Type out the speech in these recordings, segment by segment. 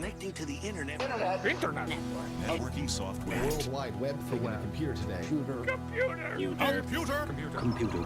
connecting to the internet. Internet. Networking software. World Wide Web thing on a computer today. Computer.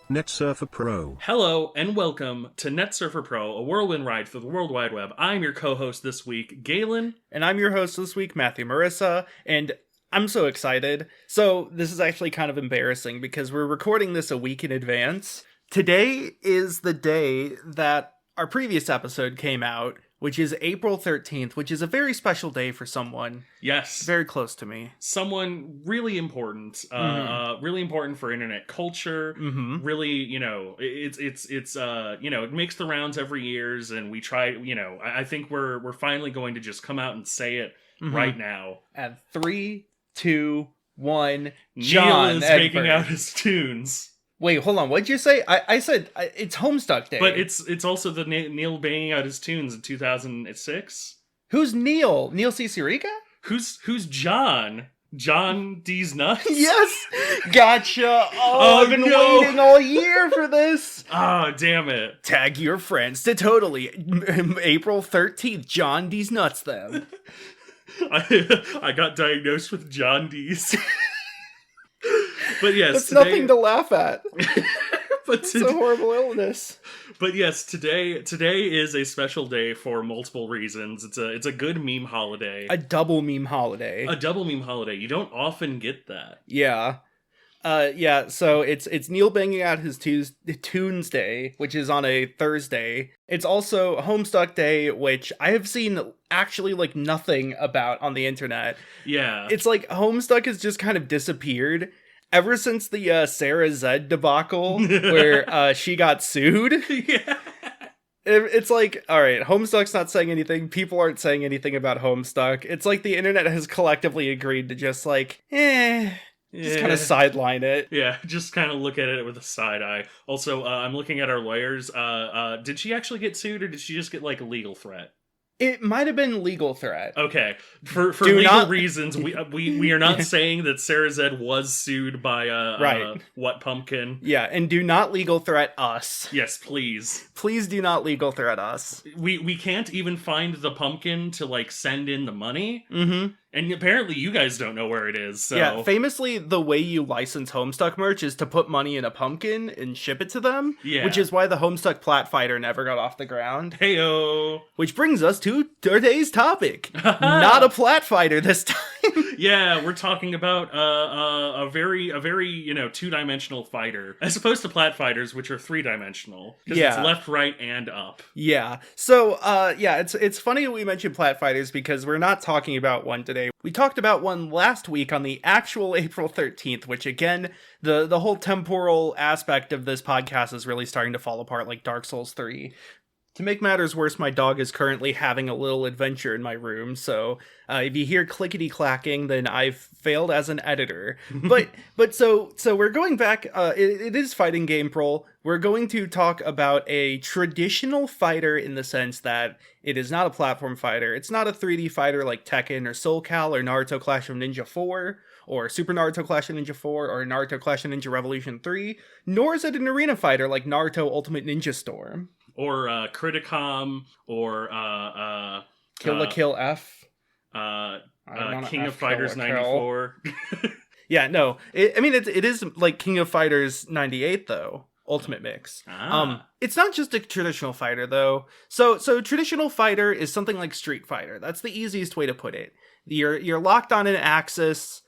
NetSurfer Pro. Hello and welcome to NetSurfer Pro, a whirlwind ride through the World Wide Web. I'm your co-host this week, Galen. And I'm your host this week, Matthew Marisa, and I'm so excited. So this is actually kind of embarrassing because we're recording this a week in advance. Today is the day that our previous episode came out, which is April 13th, which is a very special day for someone. Yes. Very close to me. Someone really important. Really important for internet culture. Mm-hmm. Really, it makes the rounds every years, and we try, I think we're finally going to just come out and say it right now. At 3, 2, 1, John is Egbert. making out his tunes. Wait, hold on. What'd you say? I said it's Homestuck Day. But it's also the Neil banging out his tunes in 2006. Who's Neil? Neil C. Sirica? Who's John? John D's nuts? Yes! Gotcha! Oh, I've been waiting all year for this! Oh, damn it. Tag your friends to totally April 13th, John D's nuts them. I got diagnosed with John D's. But yes, That's today, nothing to laugh at. But It's a horrible illness. But yes, today is a special day for multiple reasons. It's a good meme holiday. A double meme holiday. A double meme holiday. You don't often get that. Yeah. So it's Neil banging out his Tunes Day, which is on a Thursday. It's also Homestuck Day, which I have seen actually like nothing about on the internet. Yeah. It's like Homestuck has just kind of disappeared ever since the Sarah Zed debacle where she got sued. Yeah. It's like, all right, Homestuck's not saying anything. People aren't saying anything about Homestuck. It's like the internet has collectively agreed to just like, just kind of sideline it. Yeah, just kind of look at it with a side eye. Also, I'm looking at our lawyers. Did she actually get sued, or did she just get like a legal threat? It might have been legal threat. Okay, for legal reasons, we are not saying that Sarah Zed was sued by right. What Pumpkin. Yeah, and do not legal threat us. Yes, please. Please do not legal threat us. We can't even find the pumpkin to like send in the money. Mm-hmm. And apparently you guys don't know where it is, so... Yeah, famously, the way you license Homestuck merch is to put money in a pumpkin and ship it to them. Yeah. Which is why the Homestuck Plat Fighter never got off the ground. Heyo! Which brings us to today's topic. Not a Plat Fighter this time. Yeah, we're talking about a very two-dimensional fighter, as opposed to Plat Fighters, which are three-dimensional. Because it's left, right, and up. Yeah. So, it's funny we mentioned Plat Fighters because we're not talking about one today. We talked about one last week on the actual April 13th, which again, the whole temporal aspect of this podcast is really starting to fall apart like Dark Souls 3. To make matters worse, my dog is currently having a little adventure in my room, so if you hear clickety-clacking, then I've failed as an editor. But so we're going back, it is Fighting GamePril. We're going to talk about a traditional fighter in the sense that it is not a platform fighter. It's not a 3D fighter like Tekken or Soul Cal or Naruto Clash of Ninja 4, or Super Naruto Clash of Ninja 4, or Naruto Clash of Ninja Revolution 3, nor is it an arena fighter like Naruto Ultimate Ninja Storm. Or Criticom, or Kill la Kill F. King of Fighters 94. Yeah, no. It is like King of Fighters 98 though. Ultimate Mix. It's not just a traditional fighter though. So traditional fighter is something like Street Fighter. That's the easiest way to put it. You're locked on an axis.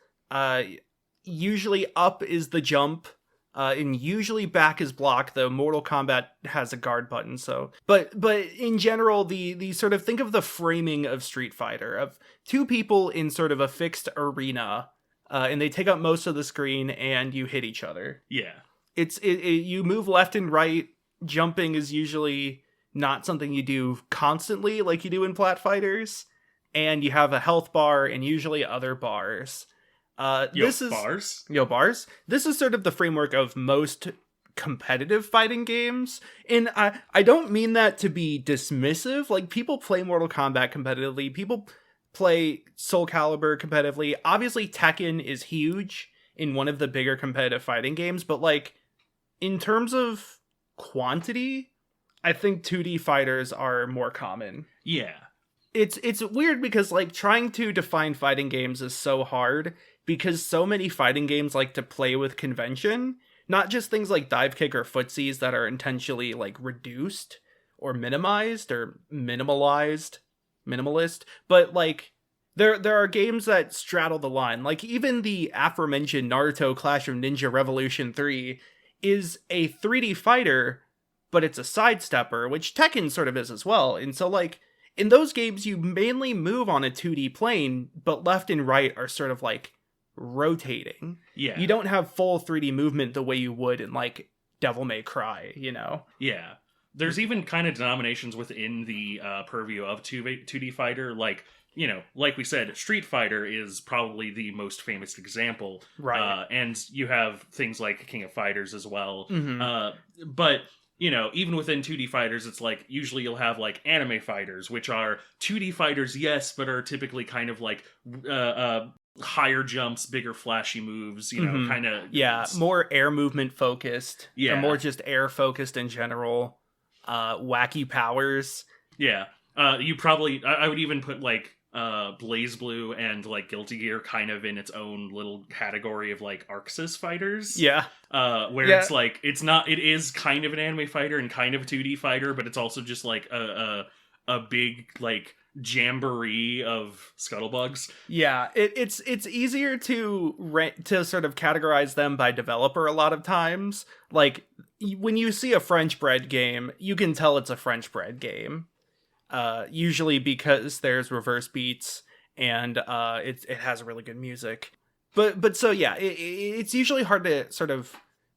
Usually up is the jump. And usually back is block, though Mortal Kombat has a guard button, so... But in general, the sort of... Think of the framing of Street Fighter, of two people in sort of a fixed arena, and they take up most of the screen, and you hit each other. Yeah. You move left and right, jumping is usually not something you do constantly, like you do in Plat Fighters, and you have a health bar, and usually other bars. Bars? This is sort of the framework of most competitive fighting games. And I don't mean that to be dismissive. Like, people play Mortal Kombat competitively. People play Soul Calibur competitively. Obviously, Tekken is huge in one of the bigger competitive fighting games. But, like, in terms of quantity, I think 2D fighters are more common. Yeah. It's weird because like trying to define fighting games is so hard because so many fighting games like to play with convention, not just things like dive kick or footsies that are intentionally like reduced or minimized or minimalist, but like there are games that straddle the line. Like even the aforementioned Naruto Clash of Ninja Revolution 3 is a 3D fighter, but it's a sidestepper, which Tekken sort of is as well. And so like in those games, you mainly move on a 2D plane, but left and right are sort of like rotating. Yeah. You don't have full 3D movement the way you would in like Devil May Cry, you know? Yeah. There's even kind of denominations within the purview of 2D fighter, like, you know, like we said, Street Fighter is probably the most famous example. Right. And you have things like King of Fighters as well. Mm-hmm. But, you know, even within 2D fighters, it's like, usually you'll have like anime fighters, which are 2D fighters, yes, but are typically kind of like higher jumps, bigger flashy moves, you know, kind of... Yeah, more air movement focused. Yeah. Or more just air focused in general. Wacky powers. Yeah. You probably... I would even put like Blaze Blue and like Guilty Gear kind of in its own little category of like Arxis fighters. Yeah. Where it's like, it is kind of an anime fighter and kind of a 2D fighter, but it's also just like a big like jamboree of scuttlebugs. Yeah, it's easier to sort of categorize them by developer a lot of times. Like when you see a French bread game, you can tell it's a French bread game. Usually because there's reverse beats and it has really good music. But so yeah, it's usually hard to sort of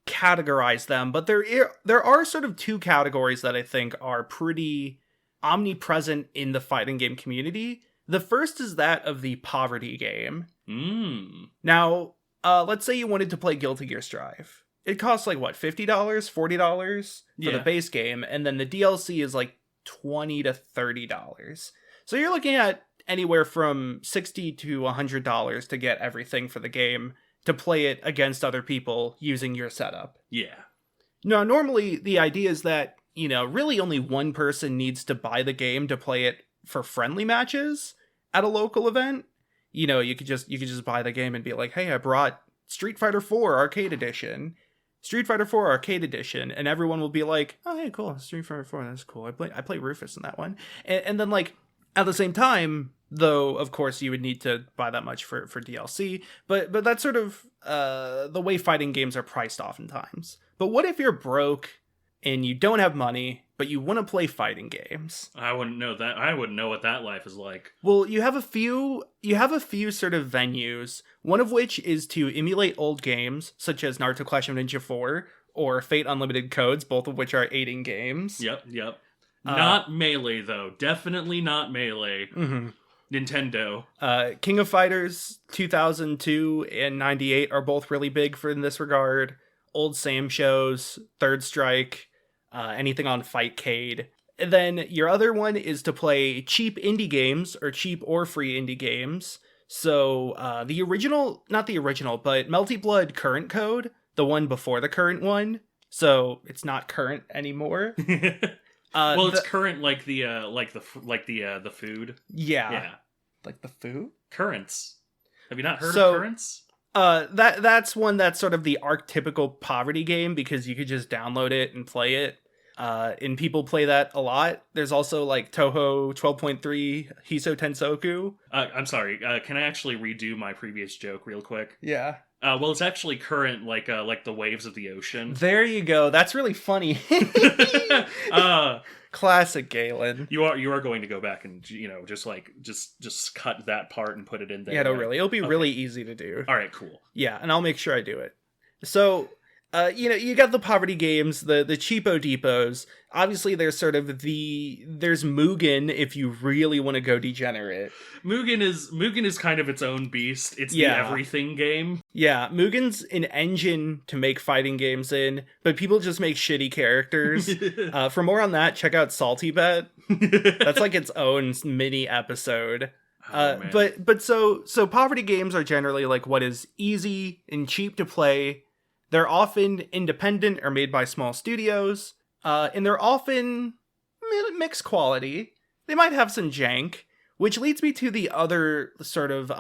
categorize them. But there are sort of two categories that I think are pretty omnipresent in the fighting game community. The first is that of the poverty game. Now, let's say you wanted to play Guilty Gear Strive. It costs like what, $50, $40 for the base game, and then the DLC is like $20 to $30. So you're looking at anywhere from $60 to $100 to get everything for the game, to play it against other people using your setup. Yeah. Now, normally the idea is that, you know, really only one person needs to buy the game to play it for friendly matches at a local event. You know, you could just buy the game and be like, hey, I brought Street Fighter 4 Arcade Edition. Street Fighter 4 Arcade Edition, and everyone will be like, oh, hey, cool, Street Fighter 4, that's cool. I play Rufus in that one. And then, like, at the same time, though, of course, you would need to buy that much for DLC, but that's sort of the way fighting games are priced oftentimes. But what if you're broke and you don't have money, but you want to play fighting games? I wouldn't know that. I wouldn't know what that life is like. Well, you have a few sort of venues, one of which is to emulate old games, such as Naruto Clash of Ninja 4 or Fate Unlimited Codes, both of which are 8-ing games. Yep. Not Melee, though. Definitely not Melee. Mm-hmm. Nintendo. King of Fighters 2002 and 98 are both really big in this regard. Old Sam shows, Third Strike, anything on Fightcade. And then your other one is to play cheap indie games, or cheap or free indie games. So not the original, but Melty Blood Current Code, the one before the current one. So it's not current anymore. Well, it's current like the food. Yeah. Like the food? Currents. Have you not heard of Currents? That's one that's sort of the archetypical poverty game because you could just download it and play it. And people play that a lot. There's also like Toho 12.3 Hiso Tensoku. I'm sorry. Can I actually redo my previous joke real quick? Yeah. Well, it's actually current, like the waves of the ocean. There you go. That's really funny. Classic Galen. You are going to go back and, you know, just cut that part and put it in there. Yeah, no, really. It'll be really easy to do. All right, cool. Yeah, and I'll make sure I do it. So, you know, you got the poverty games, the cheapo depots. Obviously, there's sort of there's Mugen if you really want to go degenerate. Mugen is kind of its own beast. It's the everything game. Yeah, Mugen's an engine to make fighting games in, but people just make shitty characters. For more on that, check out Salty Bet. That's like its own mini episode. But so poverty games are generally like what is easy and cheap to play. They're often independent or made by small studios. And they're often mixed quality. They might have some jank, which leads me to the other sort of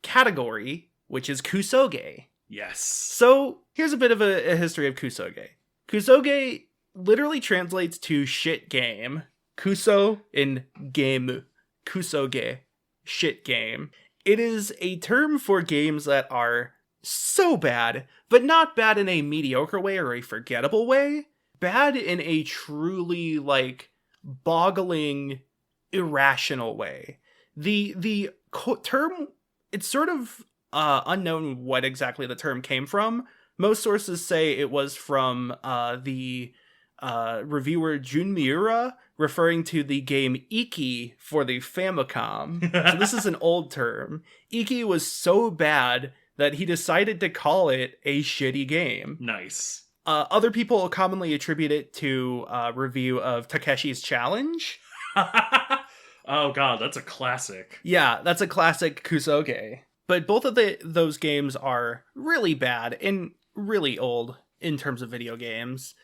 category, which is Kusoge. Yes. So here's a bit of a history of Kusoge. Kusoge literally translates to shit game. Kuso in game. Kusoge. Shit game. It is a term for games that are so bad, but not bad in a mediocre way or a forgettable way. Bad in a truly, like, boggling, irrational way. The term, it's sort of unknown what exactly the term came from. Most sources say it was from the reviewer Jun Miura, referring to the game Iki for the Famicom. So this is an old term. Iki was so bad that he decided to call it a shitty game. Nice. Other people commonly attribute it to a review of Takeshi's Challenge. Oh god, that's a classic. Yeah, that's a classic Kusoge. But both of those games are really bad and really old in terms of video games.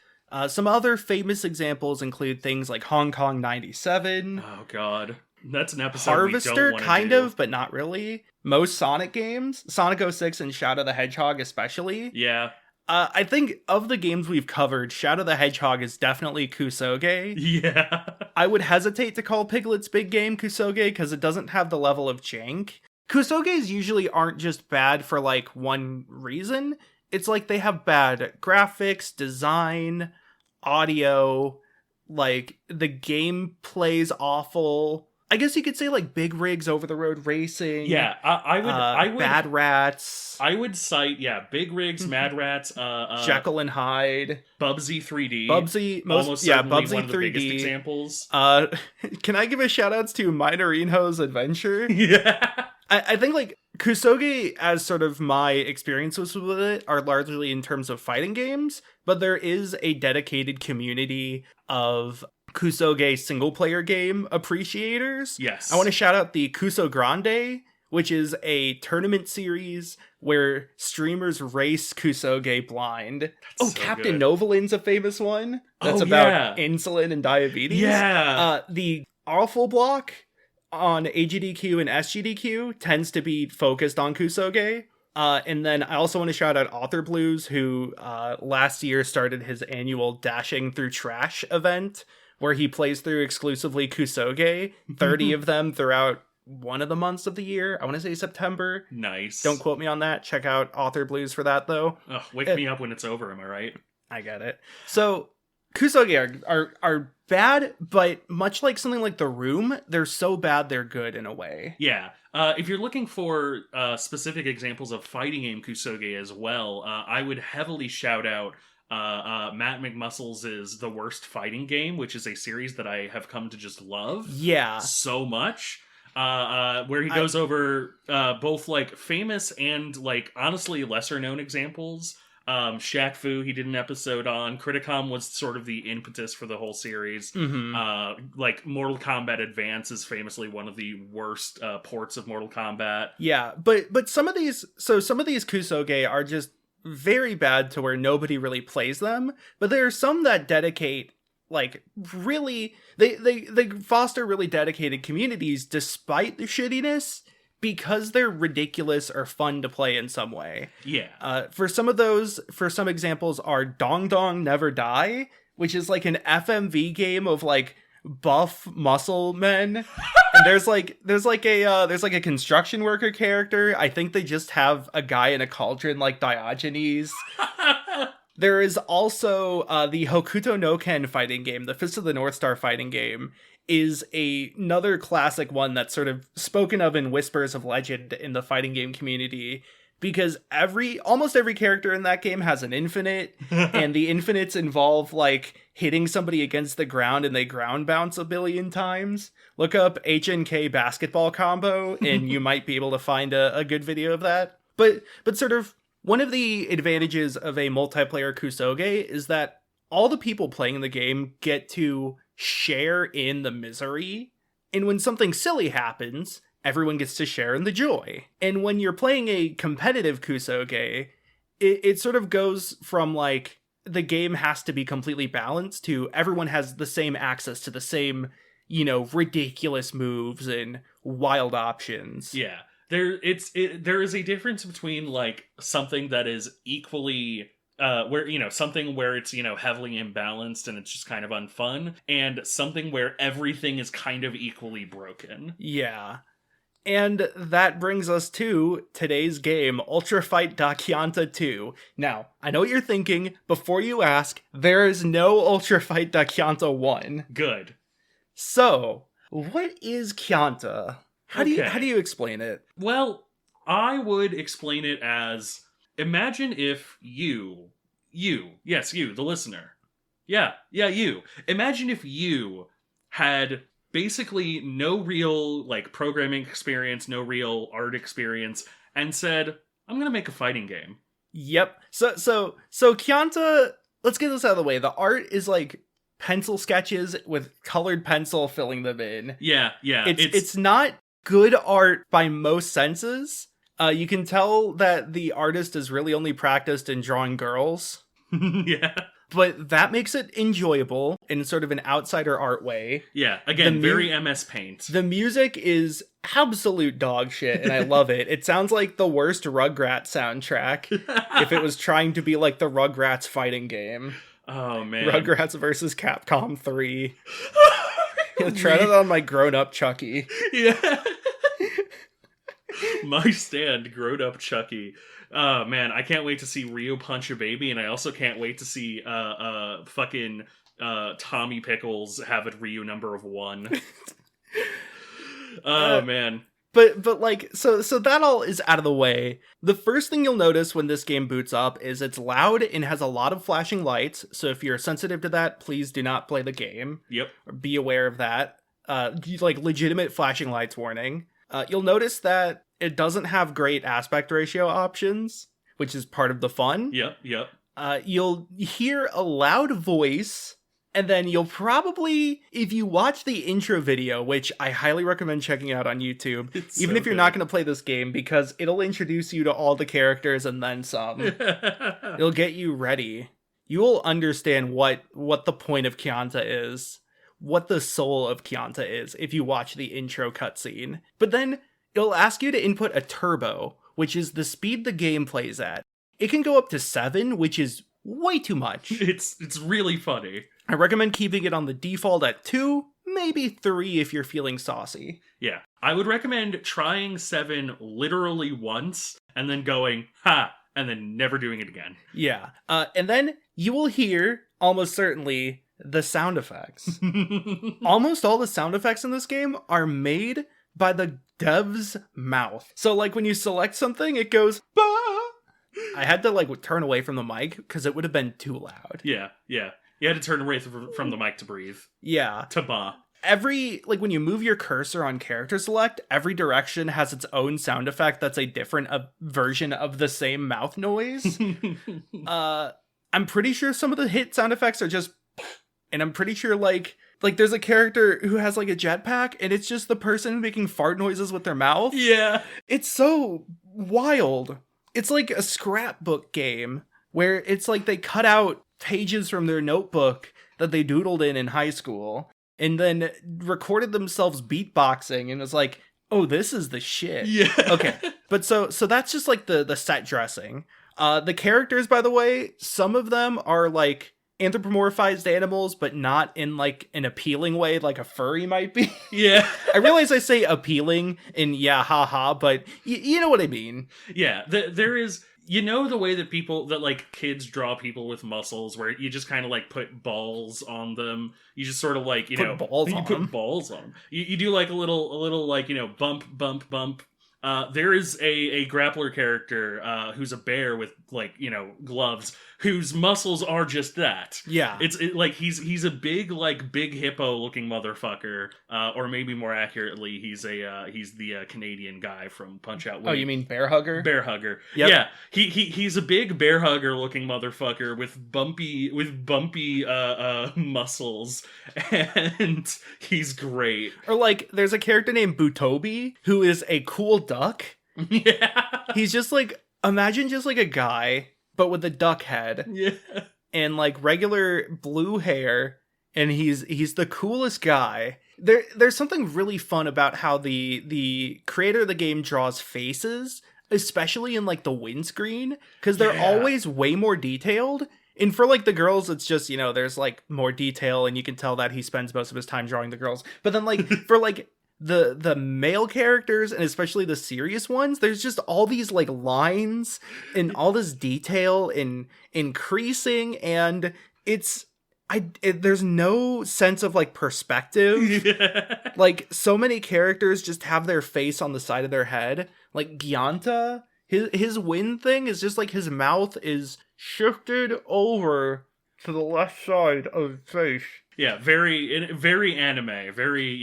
Some other famous examples include things like Hong Kong 97. Oh god. That's an episode Harvester, we don't want to kind do. of, but not really. Most Sonic games, Sonic 06 and Shadow the Hedgehog especially. Yeah. I think of the games we've covered, Shadow the Hedgehog is definitely Kusoge. Yeah. I would hesitate to call Piglet's Big Game Kusoge because it doesn't have the level of jank. Kusoges usually aren't just bad for like one reason. It's like they have bad graphics, design, audio, like the game plays awful. I guess you could say like Big Rigs Over the Road Racing. Yeah, I would Bad Rats. I would cite Big Rigs, Mad Rats, Jekyll and Hyde. Bubsy 3D. Bubsy, almost certainly Bubsy one of the 3D. biggest examples. Can I give a shout outs to Minorino's Adventure? Yeah. I think like Kusoge, as sort of my experiences with it, are largely in terms of fighting games, but there is a dedicated community of Kusoge single player game appreciators. Yes. I want to shout out the Kuso Grande, which is a tournament series where streamers race Kusoge blind. That's so Captain good. Novalin's a famous one. That's Oh, about yeah. insulin and diabetes. Yeah. The Awful Block on AGDQ and SGDQ tends to be focused on Kusoge. And then I also want to shout out Author Blues, who last year started his annual Dashing Through Trash event, where he plays through exclusively Kusoge, 30 of them throughout one of the months of the year. I want to say September. Nice. Don't quote me on that. Check out Author Blues for that, though. Ugh, wake me up when it's over, am I right? I get it. So Kusoge are bad, but much like something like The Room, they're so bad they're good in a way. Yeah. If you're looking for specific examples of fighting game Kusoge as well, I would heavily shout out Matt McMuscles' The Worst Fighting Game, which is a series that I have come to just love Yeah. so much. Where he goes over both like famous and like honestly lesser known examples. Shaq Fu he did an episode on. Criticom was sort of the impetus for the whole series. Like Mortal Kombat Advance is famously one of the worst ports of Mortal Kombat. Yeah, but some of these Kusoge are just very bad to where nobody really plays them, but there are some that dedicate like really they foster really dedicated communities despite the shittiness because they're ridiculous or fun to play in some way. Yeah. For some examples are Dong Dong Never Die, which is like an FMV game of like buff muscle men. And there's a construction worker character. I think they just have a guy in a cauldron like Diogenes. There is also the Hokuto no Ken fighting game, the Fist of the North Star fighting game, is another classic one that's sort of spoken of in whispers of legend in the fighting game community, because almost every character in that game has an infinite, and the infinites involve like hitting somebody against the ground and they ground bounce a billion times. Look up HNK basketball combo and you might be able to find a good video of that. But sort of one of the advantages of a multiplayer Kusoge is that all the people playing the game get to share in the misery. And when something silly happens, everyone gets to share in the joy. And when you're playing a competitive Kusoge, it sort of goes from like the game has to be completely balanced to everyone has the same access to the same, ridiculous moves and wild options. Yeah. There is a difference between like something that is equally something where it's, heavily imbalanced and it's just kind of unfun, and something where everything is kind of equally broken. Yeah. And that brings us to today's game, Ultra Fight Da Kyanta 2. Now, I know what you're thinking. Before you ask, there is no Ultra Fight Da Kyanta 1. Good. So, what is Kyanta? How do Okay. you explain it? Well, I would explain it as, imagine if yes, you, the listener. Yeah, you. Imagine if you had basically no real, like, programming experience, no real art experience, and said, I'm gonna make a fighting game. Yep. So Kyanta, let's get this out of the way. The art is like pencil sketches with colored pencil filling them in. Yeah. It's not good art by most senses. You can tell that the artist is really only practiced in drawing girls. Yeah. But that makes it enjoyable in sort of an outsider art way. Yeah, again, The mu- very MS Paint. The music is absolute dog shit, and I love it. It sounds like the worst Rugrats soundtrack if it was trying to be like the Rugrats fighting game. Oh, man. Rugrats versus Capcom 3. Tread it on my grown-up Chucky. Yeah. My stand, grown up Chucky. Oh man, I can't wait to see Ryo punch a baby, and I also can't wait to see fucking Tommy Pickles have a Ryu number of 1. Oh man. But like so that all is out of the way. The first thing you'll notice when this game boots up is it's loud and has a lot of flashing lights. So if you're sensitive to that, please do not play the game. Yep. Or be aware of that. Like legitimate flashing lights warning. You'll notice that it doesn't have great aspect ratio options, which is part of the fun. Yep. You'll hear a loud voice, and then you'll probably, if you watch the intro video, which I highly recommend checking out on YouTube, It's even so if you're good. not going to play this game, because it'll introduce you to all the characters and then some. It'll get you ready. You will understand what the point of Kyanta is, what the soul of Kyanta is, if you watch the intro cutscene. But then it'll ask you to input a turbo, which is the speed the game plays at. It can go up to 7, which is way too much. It's really funny. I recommend keeping it on the default at 2, maybe 3 if you're feeling saucy. Yeah. I would recommend trying 7 literally once, and then going, ha, and then never doing it again. Yeah. And then you will hear, almost certainly, the sound effects. Almost all the sound effects in this game are made by the dev's mouth. So like when you select something, it goes, bah! I had to like turn away from the mic because it would have been too loud. Yeah. You had to turn away from the mic to breathe. Yeah. To ba. Like when you move your cursor on character select, every direction has its own sound effect that's a different version of the same mouth noise. I'm pretty sure some of the hit sound effects are just, and I'm pretty sure like there's a character who has like a jetpack and it's just the person making fart noises with their mouth. Yeah. It's so wild. It's like a scrapbook game where it's like they cut out pages from their notebook that they doodled in high school and then recorded themselves beatboxing and was like, oh, this is the shit. Yeah. Okay. But so that's just like the set dressing. The characters, by the way, some of them are like anthropomorphized animals, but not in like an appealing way like a furry might be. Yeah. I realize I say appealing and yeah, haha, but you know what I mean. Yeah. There is, the way that like kids draw people with muscles where you just kind of like put balls on them. You just sort of like, Put balls on them. put balls on them. You do like a little like, bump. There is a grappler character who's a bear with like gloves whose muscles are just that. Yeah. Like he's a big hippo looking motherfucker, or maybe more accurately he's the Canadian guy from Punch Out. Oh, you mean Bear Hugger? Bear Hugger. Yep. Yeah, he's a big bear hugger looking motherfucker with bumpy muscles, and he's great. Or like there's a character named Butobi who is a cool duck. Yeah. He's just like, imagine just like a guy but with a duck head. Yeah. and like regular blue hair, and he's the coolest guy. There's something really fun about how the creator of the game draws faces, especially in like the windscreen, because they're always way more detailed. And for like the girls, it's just, there's like more detail, and you can tell that he spends most of his time drawing the girls. But then like for like the male characters, and especially the serious ones, there's just all these like lines and all this detail in increasing, and there's no sense of like perspective. Like so many characters just have their face on the side of their head. Like Gyanta, his wind thing is just like his mouth is shifted over to the left side of his face. Yeah, very anime, very,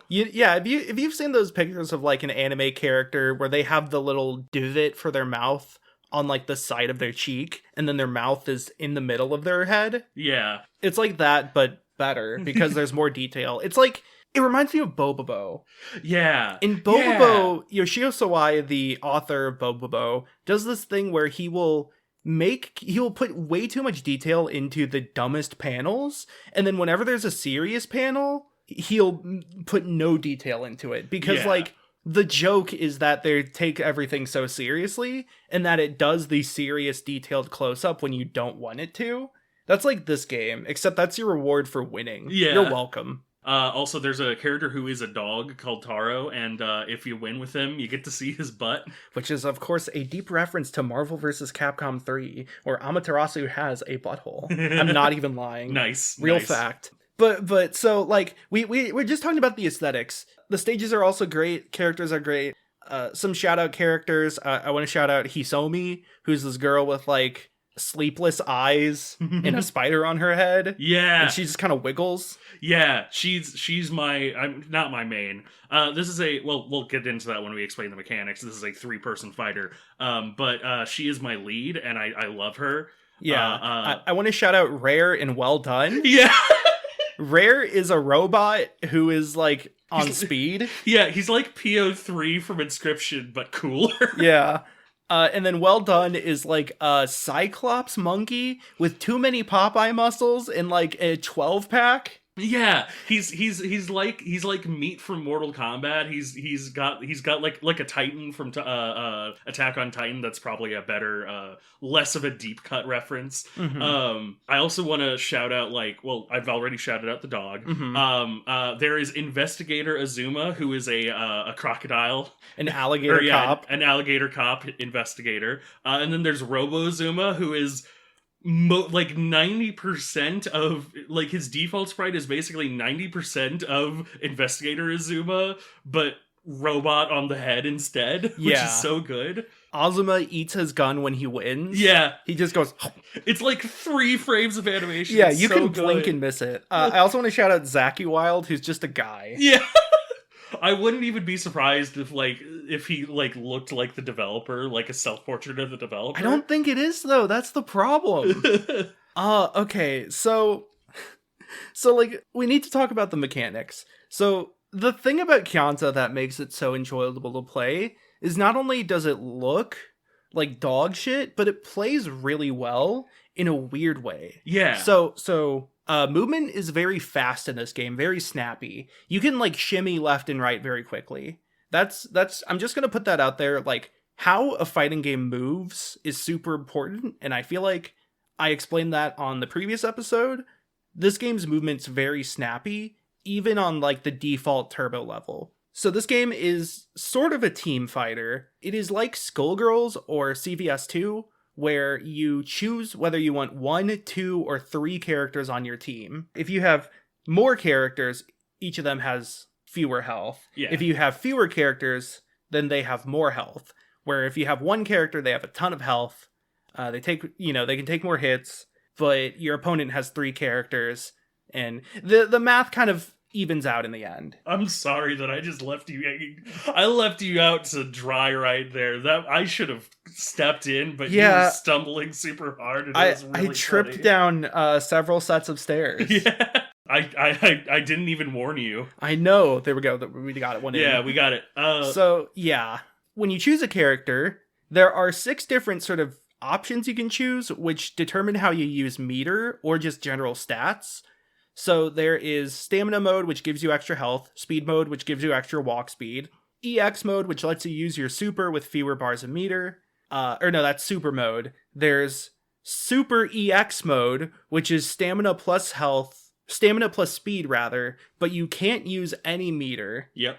Yeah, if you've seen those pictures of like an anime character where they have the little divot for their mouth on like the side of their cheek, and then their mouth is in the middle of their head. Yeah. It's like that, but better, because there's more detail. It's like, it reminds me of Bobobo. Yeah. In Bobobo, Yoshio Sawai, the author of Bobobo, does this thing where he will put way too much detail into the dumbest panels, and then whenever there's a serious panel, he'll put no detail into it, because like the joke is that they take everything so seriously, and that it does the serious detailed close-up when you don't want it to. That's like this game, except that's your reward for winning. You're welcome. Also, there's a character who is a dog called Taro, and if you win with him, you get to see his butt. Which is, of course, a deep reference to Marvel vs. Capcom 3, where Amaterasu has a butthole. I'm not even lying. Nice. Real fact. But so, like, we're just talking about the aesthetics. The stages are also great. Characters are great. Some shout-out characters. I want to shout out Hisomi, who's this girl with, like, sleepless eyes and a spider on her head. Yeah. And she just kind of wiggles. Yeah, she's I'm not my main. This is we'll get into that when we explain the mechanics. This is a 3-person fighter. But she is my lead, and I love her. Yeah. I want to shout out Rare and Well Done. Yeah. Rare is a robot who is like on speed. Yeah, he's like PO3 from Inscription, but cooler. Yeah. And then Well Done is like a Cyclops monkey with too many Popeye muscles in like a 12-pack. Yeah, he's like meat from Mortal Kombat. He's got like a Titan from Attack on Titan. That's probably a better, less of a deep cut reference. Mm-hmm. I also want to shout out I've already shouted out the dog. Mm-hmm. There is Investigator Azuma, who is a crocodile, an alligator cop, an alligator cop investigator, and then there's Robo Azuma, who is 90% of his default sprite is basically 90% of Investigator Azuma, but robot on the head instead, which is so good. Azuma eats his gun when he wins. Yeah. He just goes... It's like 3 frames of animation. Yeah, you can blink and miss it. I also want to shout out Zaki Wild, who's just a guy. Yeah. I wouldn't even be surprised if he looked like the developer, like a self-portrait of the developer. I don't think it is, though. That's the problem. Okay, so we need to talk about the mechanics. So the thing about Kyanta that makes it so enjoyable to play is not only does it look like dog shit, but it plays really well in a weird way. Yeah. So movement is very fast in this game, very snappy. You can shimmy left and right very quickly. That's I'm just gonna put that out there. How a fighting game moves is super important, and I feel like I explained that on the previous episode. This game's movement's very snappy, even on the default turbo level. So this game is sort of a team fighter. It is like Skullgirls or CVS2, where you choose whether you want 1, 2, or 3 characters on your team. If you have more characters, each of them has fewer health. Yeah. If you have fewer characters, then they have more health. Where if you have 1 character, they have a ton of health. They can take more hits, but your opponent has 3 characters, and the math kind of evens out in the end. I'm sorry that I just left you hanging. I left you out to dry right there. That I should have stepped in, but you were stumbling super hard. And it was really I tripped funny. Down several sets of stairs. Yeah. I didn't even warn you. I know. There we go. We got it. Yeah, we got it. So, yeah. When you choose a character, there are 6 different sort of options you can choose, which determine how you use meter or just general stats. So there is stamina mode, which gives you extra health, speed mode, which gives you extra walk speed, EX mode, which lets you use your super with fewer bars of meter. That's super mode. There's super EX mode, which is stamina plus speed rather, but you can't use any meter. Yep.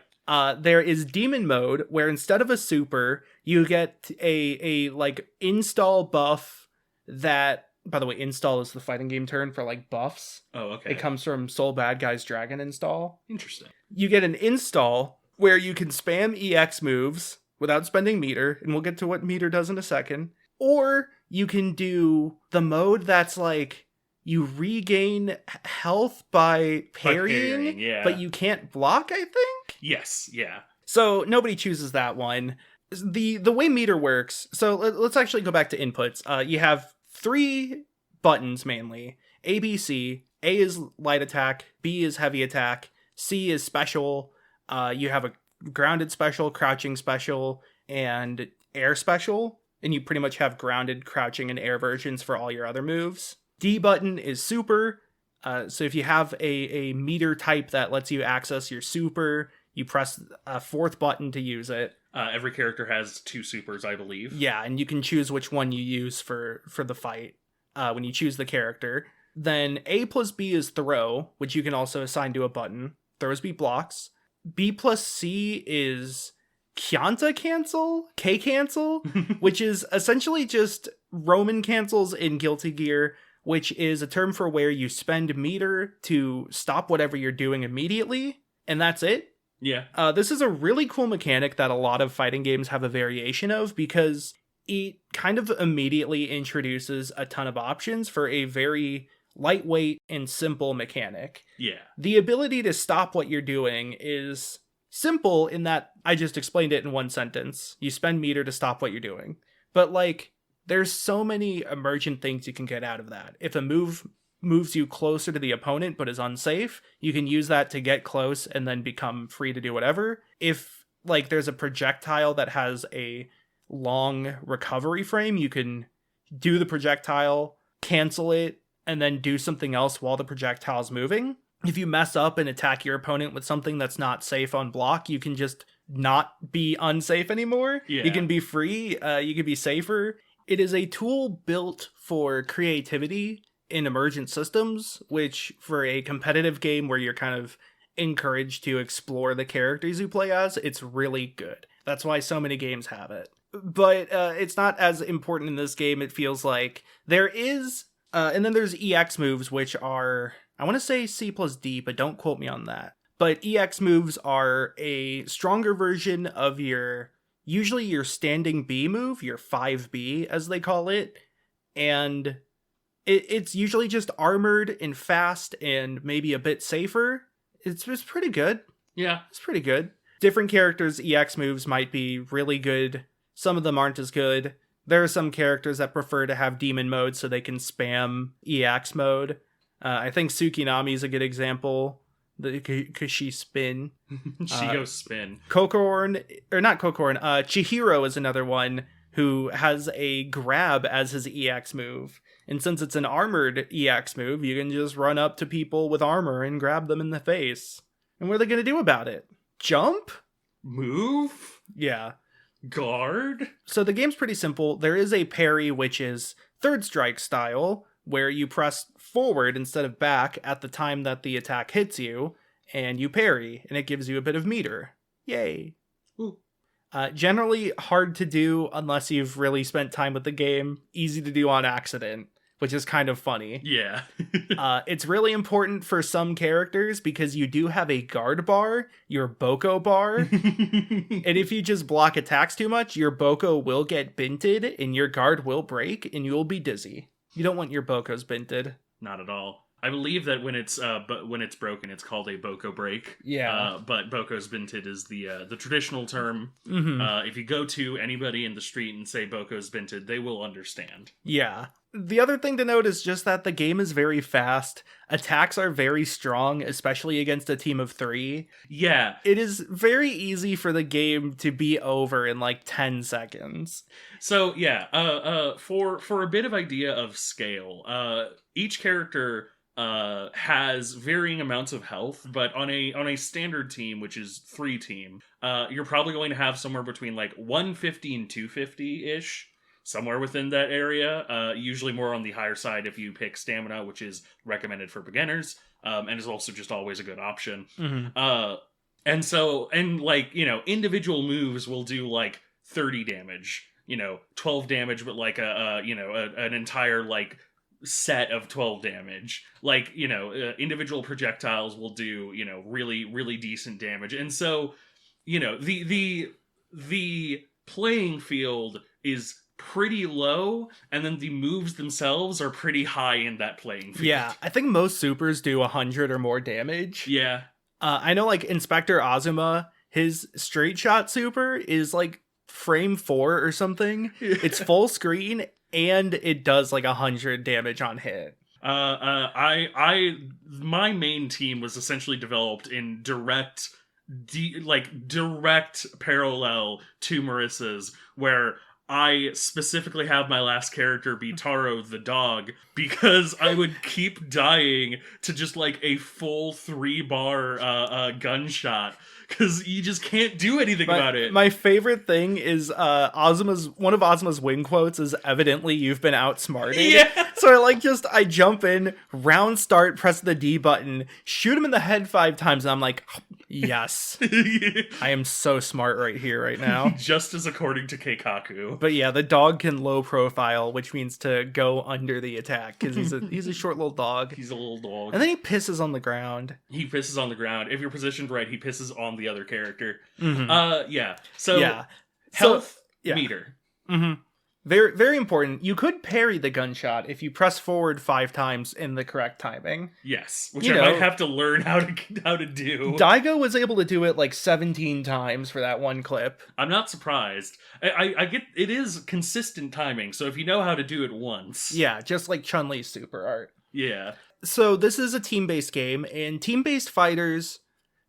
There is demon mode, where instead of a super, you get a like install buff that, by the way, install is the fighting game term for like buffs. Oh, okay. It comes from Soul Bad Guy's Dragon install. Interesting. You get an install where you can spam EX moves without spending meter, and we'll get to what meter does in a second. Or you can do the mode that's like you regain health by parrying, yeah. but you can't block, I think? Yes, yeah. So nobody chooses that one. The way meter works, so let's actually go back to inputs. You have 3 buttons mainly. A, B, C. A is light attack, B is heavy attack, C is special. You have a grounded special, crouching special, and air special. And you pretty much have grounded, crouching, and air versions for all your other moves. D button is super. So if you have a meter type that lets you access your super, you press a 4th button to use it. Every character has 2 supers, I believe. Yeah, and you can choose which one you use for the fight when you choose the character. Then A plus B is throw, which you can also assign to a button. Throws B blocks. B plus C is Kyanta cancel, K cancel, which is essentially just Roman cancels in Guilty Gear, which is a term for where you spend meter to stop whatever you're doing immediately, and that's it. Yeah. This is a really cool mechanic that a lot of fighting games have a variation of, because it kind of immediately introduces a ton of options for a very lightweight and simple mechanic. Yeah. The ability to stop what you're doing is simple in that I just explained it in one sentence. You spend meter to stop what you're doing. But like, there's so many emergent things you can get out of that. If a move moves you closer to the opponent but is unsafe, you can use that to get close and then become free to do whatever. If like there's a projectile that has a long recovery frame, you can do the projectile, cancel it, and then do something else while the projectile's moving. If you mess up and attack your opponent with something that's not safe on block, you can just not be unsafe anymore. Yeah. You can be free, you can be safer. It is a tool built for creativity in emergent systems, which for a competitive game where you're kind of encouraged to explore the characters you play as, it's really good. That's why so many games have it. But it's not as important in this game, it feels like. There is, and then there's EX moves, which are, I want to say C plus D, but don't quote me on that. But EX moves are a stronger version of usually your standing B move, your 5B as they call it, and it's usually just armored and fast and maybe a bit safer. It's pretty good. Yeah. It's pretty good. Different characters' EX moves might be really good. Some of them aren't as good. There are some characters that prefer to have demon mode so they can spam EX mode. I think Tsukinami is a good example, because she spin. She goes spin. Chihiro is another one who has a grab as his EX move. And since it's an armored EX move, you can just run up to people with armor and grab them in the face. And what are they going to do about it? Jump? Move? Yeah. Guard? So the game's pretty simple. There is a parry, which is third strike style, where you press forward instead of back at the time that the attack hits you, and you parry, and it gives you a bit of meter. Yay. Ooh. Generally hard to do unless you've really spent time with the game. Easy to do on accident, which is kind of funny. Yeah. It's really important for some characters because you do have a guard bar, your Boko bar. And if you just block attacks too much, your Boko will get binted and your guard will break and you'll be dizzy. You don't want your Bokos binted. Not at all. I believe that when it's broken, it's called a Boko break. Yeah. But Boko's binted is the traditional term. If you go to anybody in the street and say Boko's binted, they will understand. Yeah. The other thing to note is just that the game is very fast. Attacks are very strong, especially against a team of 3. Yeah. It is very easy for the game to be over in like 10 seconds. So yeah, for a bit of idea of scale, each character has varying amounts of health, but on a standard team, which is 3 team, you're probably going to have somewhere between like 150 and 250 ish. Somewhere within that area, usually more on the higher side if you pick stamina, which is recommended for beginners, and is also just always a good option. And like, individual moves will do like 30 damage, 12 damage, but like an entire like set of 12 damage. Like, individual projectiles will do, really, really decent damage. And so, the playing field is pretty low, and then the moves themselves are pretty high in that playing field. Yeah, I think most supers do 100 or more damage. Yeah. I know like Inspector Azuma, his straight shot super is like frame 4 or something. It's full screen and it does like 100 damage on hit. My main team was essentially developed in direct parallel to Marissa's, where I specifically have my last character be Taro the dog, because I would keep dying to just like a full 3-bar gunshot, because you just can't do anything about it. My favorite thing is one of Azuma's wing quotes is evidently you've been outsmarted. Yeah. So I jump in, round start, press the D button, shoot him in the head 5 times, and I'm like, yes. I am so smart right here, right now. Just as according to Keikaku. But yeah, the dog can low profile, which means to go under the attack, because he's a short little dog. He's a little dog. And then he pisses on the ground. He pisses on the ground. If you're positioned right, he pisses on the other character. Yeah. So, yeah. Health yeah. meter. Very, very important. You could parry the gunshot if you press forward 5 times in the correct timing. Yes, which I might have to learn how to do. Daigo was able to do it like 17 times for that one clip. I'm not surprised. I get it is consistent timing, so if you know how to do it once. Yeah, just like Chun-Li's super art. Yeah. So this is a team-based game, and team-based fighters,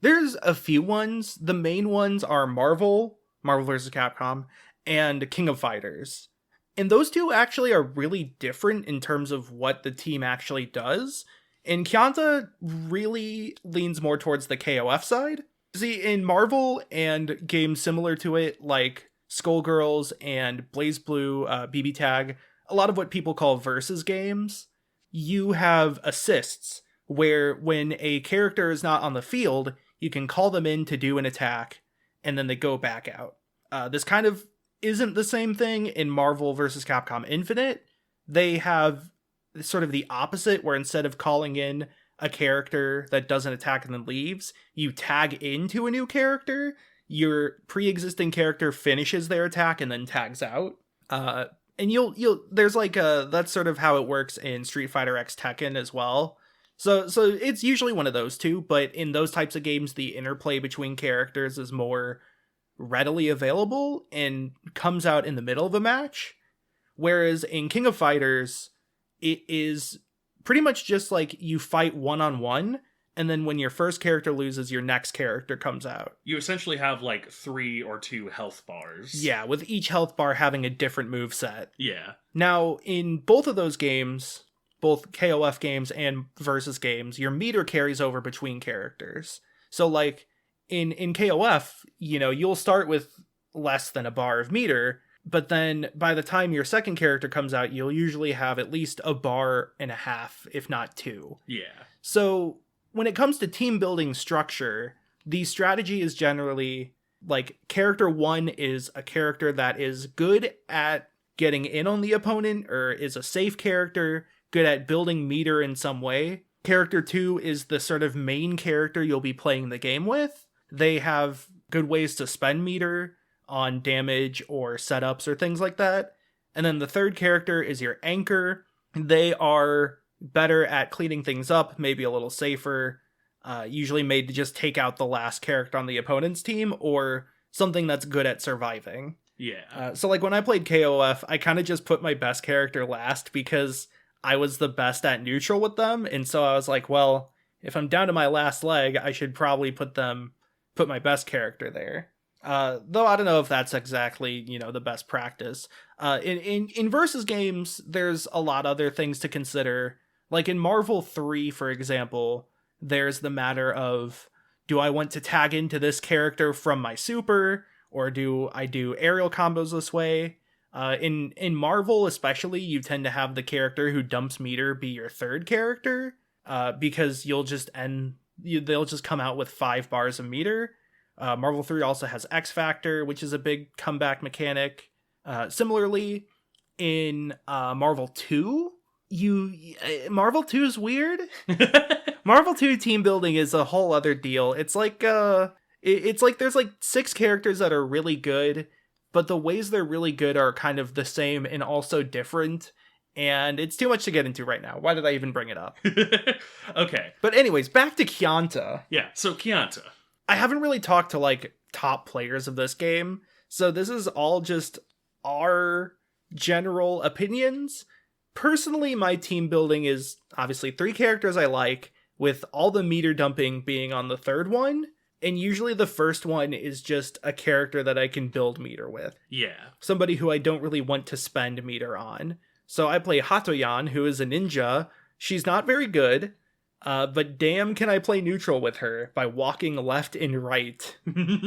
there's a few ones. The main ones are Marvel vs. Capcom, and King of Fighters. And those two actually are really different in terms of what the team actually does. And Kyanta really leans more towards the KOF side. See, in Marvel and games similar to it, like Skullgirls and BlazBlue, BB Tag, a lot of what people call versus games, you have assists, where when a character is not on the field, you can call them in to do an attack, and then they go back out. This kind of isn't the same thing in Marvel vs. Capcom Infinite. They have sort of the opposite, where instead of calling in a character that doesn't attack and then leaves, you tag into a new character. Your pre-existing character finishes their attack and then tags out. And there's like that's sort of how it works in Street Fighter X Tekken as well. So it's usually one of those two, but in those types of games, the interplay between characters is more readily available and comes out in the middle of a match. Whereas in King of Fighters, it is pretty much just like you fight one-on-one, and then when your first character loses, your next character comes out. You essentially have like 3 or 2 health bars. Yeah, with each health bar having a different move set. Yeah. Now, in both of those games, both KOF games and versus games, your meter carries over between characters. So like in KOF, you'll start with less than a bar of meter, but then by the time your second character comes out, you'll usually have at least a bar and a half, if not 2. Yeah. So when it comes to team building structure, the strategy is generally like character 1 is a character that is good at getting in on the opponent, or is a safe character, good at building meter in some way. Character 2 is the sort of main character you'll be playing the game with. They have good ways to spend meter on damage or setups or things like that. And then the third character is your anchor. They are better at cleaning things up, maybe a little safer, usually made to just take out the last character on the opponent's team, or something that's good at surviving. Yeah. So like when I played KOF, I kind of just put my best character last because I was the best at neutral with them, and so I was like, well, if I'm down to my last leg, I should probably put my best character there. Though I don't know if that's exactly, the best practice. In versus games, there's a lot other things to consider. Like in Marvel 3, for example, there's the matter of, do I want to tag into this character from my super, or do I do aerial combos this way? In Marvel especially, you tend to have the character who dumps meter be your third character, because they'll just come out with 5 bars of meter. Marvel 3 also has X Factor, which is a big comeback mechanic. Similarly, in Marvel 2, Marvel 2 is weird. Marvel 2 team building is a whole other deal. It's like there's like 6 characters that are really good, but the ways they're really good are kind of the same and also different. And it's too much to get into right now. Why did I even bring it up? Okay. But anyways, back to Kyanta. Yeah, so Kyanta. I haven't really talked to like top players of this game, so this is all just our general opinions. Personally, my team building is obviously 3 characters I like, with all the meter dumping being on the third one, and usually the first one is just a character that I can build meter with. Yeah. Somebody who I don't really want to spend meter on. So I play Hatoyan, who is a ninja. She's not very good, but damn can I play neutral with her by walking left and right.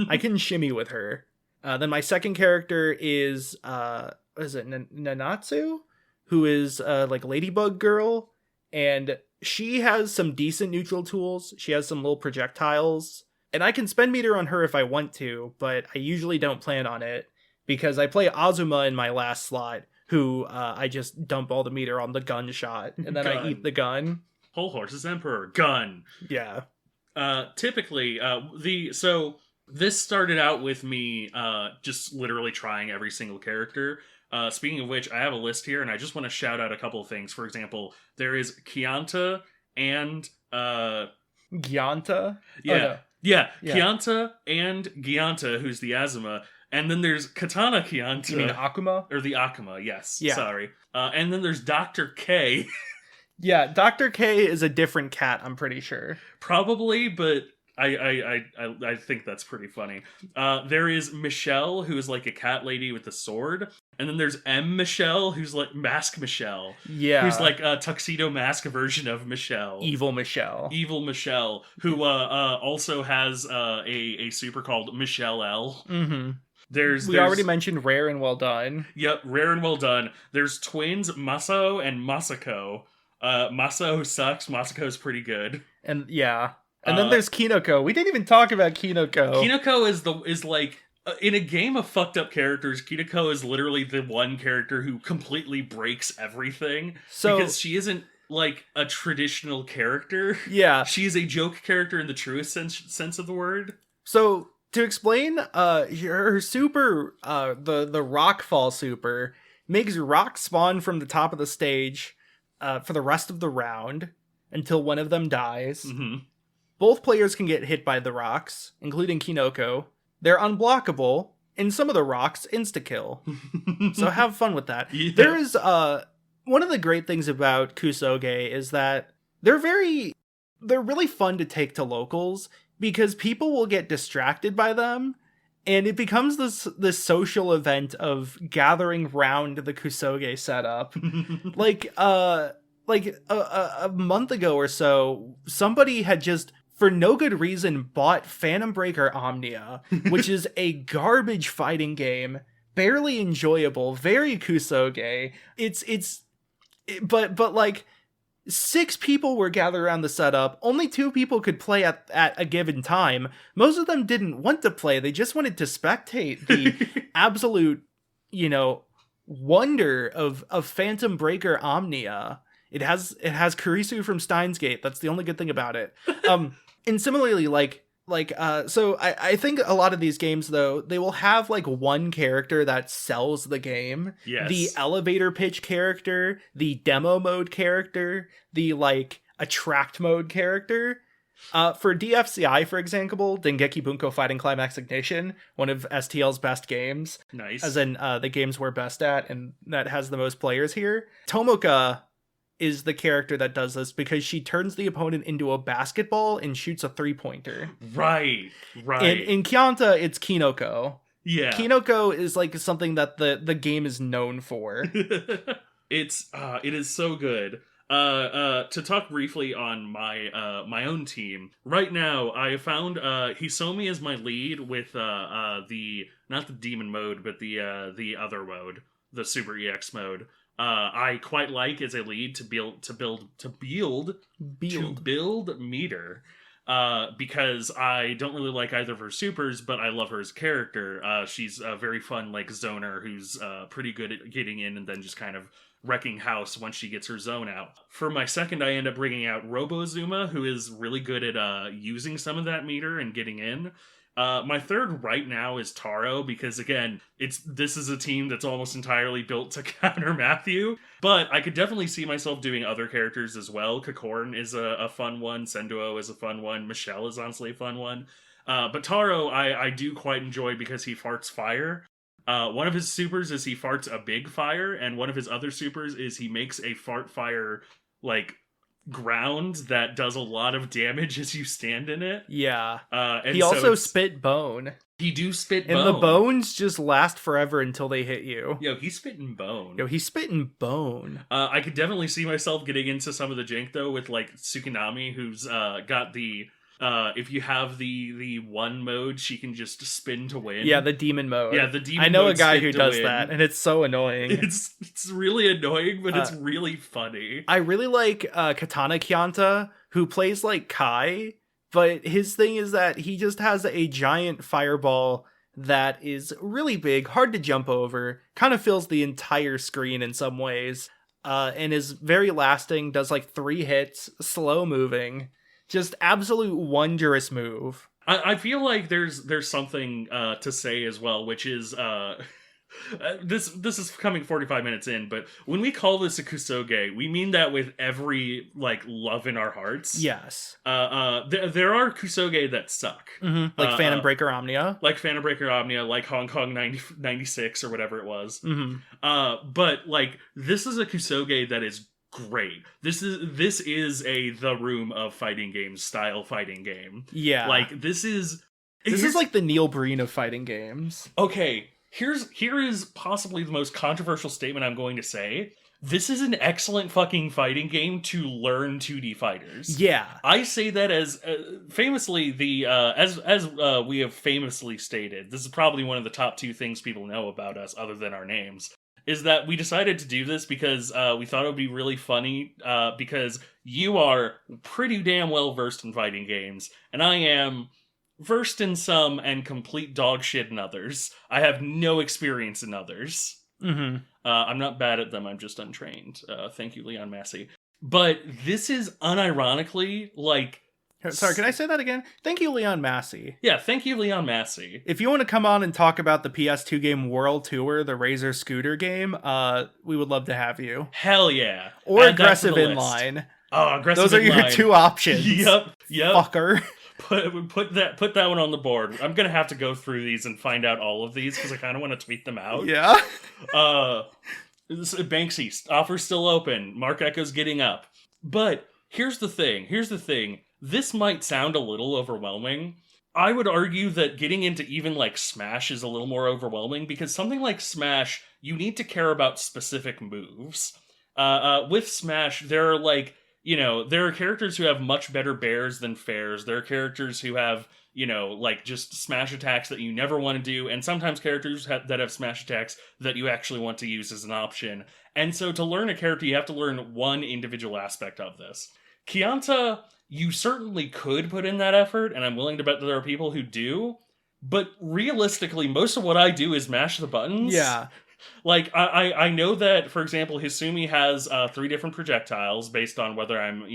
I can shimmy with her. Then my second character is, Nanatsu? Who is like Ladybug Girl, and she has some decent neutral tools. She has some little projectiles, and I can spend meter on her if I want to, but I usually don't plan on it, because I play Azuma in my last slot, who I just dump all the meter on the gunshot, and then I eat the gun. Whole horses emperor gun. Yeah. Typically, so this started out with me just literally trying every single character. Speaking of which, I have a list here, and I just want to shout out a couple of things. For example, there is Kyanta and Gyanta? Yeah. Oh, no. Yeah, Yeah. Kyanta and Gyanta, who's the Azuma, and then there's Katana Kyanta. You mean Akuma? Or the Akuma, yes. Yeah. Sorry. And then there's Dr. K. Yeah, Dr. K is a different cat, I'm pretty sure. Probably, but I think that's pretty funny. There is Michelle, who's like a cat lady with a sword, and then there's M. Michelle, who's like Mask Michelle. Yeah. Who's like a tuxedo mask version of Michelle. Evil Michelle. Evil Michelle, who also has a super called Michelle L. Mm-hmm. There's already mentioned Rare and Well Done. Yep, Rare and Well Done. There's twins Masao and Masako. Masao sucks. Masako's pretty good. And yeah. And then there's Kinoko. We didn't even talk about Kinoko. Kinoko is like in a game of fucked up characters, Kinoko is literally the one character who completely breaks everything. So, because she isn't like a traditional character. Yeah. She is a joke character in the truest sense of the word. So to explain, her super, the Rockfall super, makes rocks spawn from the top of the stage for the rest of the round until one of them dies. Mm-hmm. Both players can get hit by the rocks, including Kinoko. They're unblockable, and some of the rocks insta-kill. So have fun with that. Yeah. There is, one of the great things about Kusoge is that they're really fun to take to locals, because people will get distracted by them, and it becomes this social event of gathering round the Kusoge setup. Like a month ago or so, somebody had just, for no good reason, bought Phantom Breaker Omnia, which is a garbage fighting game, barely enjoyable, very Kusoge. But like 6 people were gathered around the setup. Only 2 people could play at a given time. Most of them didn't want to play. They just wanted to spectate the absolute, wonder of Phantom Breaker Omnia. It has Kurisu from Steins Gate. That's the only good thing about it. And similarly, like, Like, so I think a lot of these games, though, they will have like one character that sells the game. Yes. The elevator pitch character, the demo mode character, the like attract mode character. For DFCI, for example, Dengeki Bunko Fighting Climax Ignition, one of STL's best games. Nice. As in the games we're best at and that has the most players here. Tomoka is the character that does this because she turns the opponent into a basketball and shoots a 3-pointer. Right. In Kyanta, it's Kinoko. Yeah. Kinoko is like something that the game is known for. It is so good. To talk briefly on my own team. Right now, I found Hisomi as my lead with the not the demon mode, but the other mode, the Super EX mode. I quite like as a lead to build meter. Because I don't really like either of her supers, but I love her as a character. She's a very fun, like, zoner who's pretty good at getting in and then just kind of wrecking house once she gets her zone out. For my second, I end up bringing out Robozuma, who is really good at using some of that meter and getting in. My third right now is Taro, because again, this is a team that's almost entirely built to counter Matthew, but I could definitely see myself doing other characters as well. Kakorn is a fun one, Senduo is a fun one, Michelle is honestly a fun one. But Taro, I do quite enjoy because he farts fire. One of his supers is he farts a big fire, and one of his other supers is he makes a fart fire, like, ground that does a lot of damage as you stand in it. Yeah. And he also spit bone. He do spit bone. And the bones just last forever until they hit you. Yo, he's spitting bone. He's spitting bone. I could definitely see myself getting into some of the jank, though, with, like, Tsukunami, who's got the... if you have the one mode, she can just spin to win. Yeah, the demon mode. Yeah, the demon mode. I know a guy who does win. that, and it's so annoying. It's really annoying, but it's really funny. I really like Katana Kyanta, who plays like Kai, but his thing is that he just has a giant fireball that is really big, hard to jump over, kind of fills the entire screen in some ways, and is very lasting, does like 3 hits, slow moving. Just absolute wondrous move. I feel like there's something to say as well, which is this is coming 45 minutes in, but when we call this a Kusoge, we mean that with every like love in our hearts. Yes. There are Kusoge that suck. Mm-hmm. Like Phantom Breaker Omnia. Like Phantom Breaker Omnia, like Hong Kong 96 or whatever it was. Mm-hmm. But like this is a Kusoge that is great. This is a The Room of fighting games style fighting game. Yeah. Like this is like the Neil Breen of fighting games. Okay, here is possibly the most controversial statement I'm going to say. This is an excellent fucking fighting game to learn 2D fighters. Yeah. I say that as famously as we have famously stated. This is probably one of the top 2 things people know about us other than our names. Is that we decided to do this because we thought it would be really funny because you are pretty damn well versed in fighting games, and I am versed in some and complete dog shit in others. I have no experience in others. Mm-hmm. I'm not bad at them, I'm just untrained. Thank you, Leon Massey. But this is unironically, like... Sorry, can I say that again? Thank you, Leon Massey. Yeah, thank you, Leon Massey. If you want to come on and talk about the PS2 game World Tour, the Razor Scooter game, we would love to have you. Hell yeah. Or Aggressive Inline. Oh, Aggressive Inline. Those are your 2 options. Yep. Fucker. Put that one on the board. I'm gonna have to go through these and find out all of these because I kind of want to tweet them out. Yeah. Banksy offer's still open. Mark Echo's getting up. But here's the thing. This might sound a little overwhelming. I would argue that getting into even like Smash is a little more overwhelming because something like Smash, you need to care about specific moves. With Smash, there are like, there are characters who have much better bears than fairs. There are characters who have, like just smash attacks that you never want to do. And sometimes characters that have smash attacks that you actually want to use as an option. And so to learn a character, you have to learn one individual aspect of this. Kyanta, you certainly could put in that effort, and I'm willing to bet that there are people who do, but realistically, most of what I do is mash the buttons. Yeah. Like, I know that, for example, Hisumi has 3 different projectiles based on whether I'm,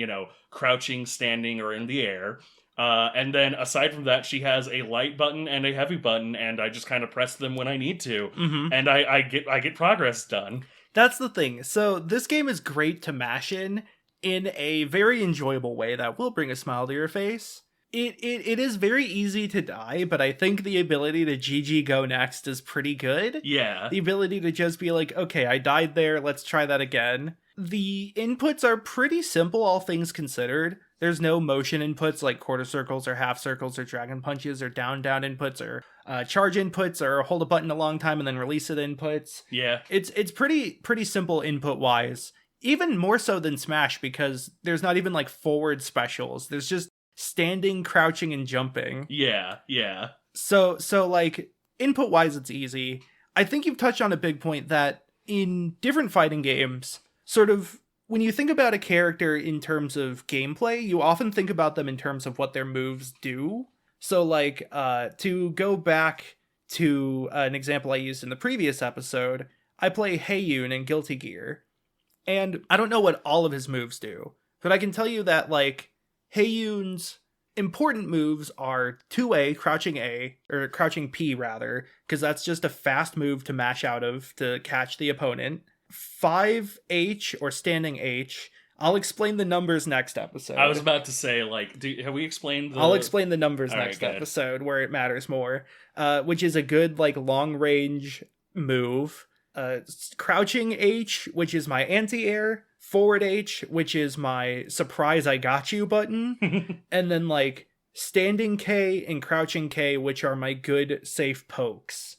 crouching, standing, or in the air. And then aside from that, she has a light button and a heavy button, and I just kind of press them when I need to, and I get progress done. That's the thing. So this game is great to mash in a very enjoyable way that will bring a smile to your face. It is very easy to die, but I think the ability to GG go next is pretty good. Yeah. The ability to just be like, okay, I died there, let's try that again. The inputs are pretty simple, all things considered. There's no motion inputs like quarter circles or half circles or dragon punches or down inputs or charge inputs or hold a button a long time and then release it inputs. Yeah. It's pretty simple input wise. Even more so than Smash, because there's not even like forward specials. There's just standing, crouching, and jumping. Yeah. So like input wise, it's easy. I think you've touched on a big point that in different fighting games, sort of when you think about a character in terms of gameplay, you often think about them in terms of what their moves do. So like to go back to an example I used in the previous episode, I play Heiyun in Guilty Gear. And I don't know what all of his moves do, but I can tell you that, like, Heiyun's important moves are 2A, crouching A, or crouching P, rather, because that's just a fast move to mash out of to catch the opponent. 5H, or standing H. I'll explain the numbers next episode. I was about to say, like, have we explained I'll explain the numbers All next right, episode, where it matters more, which is a good, like, long-range move. Crouching H, which is my anti-air, forward H, which is my surprise I got you button, and then like standing K and crouching K, which are my good safe pokes.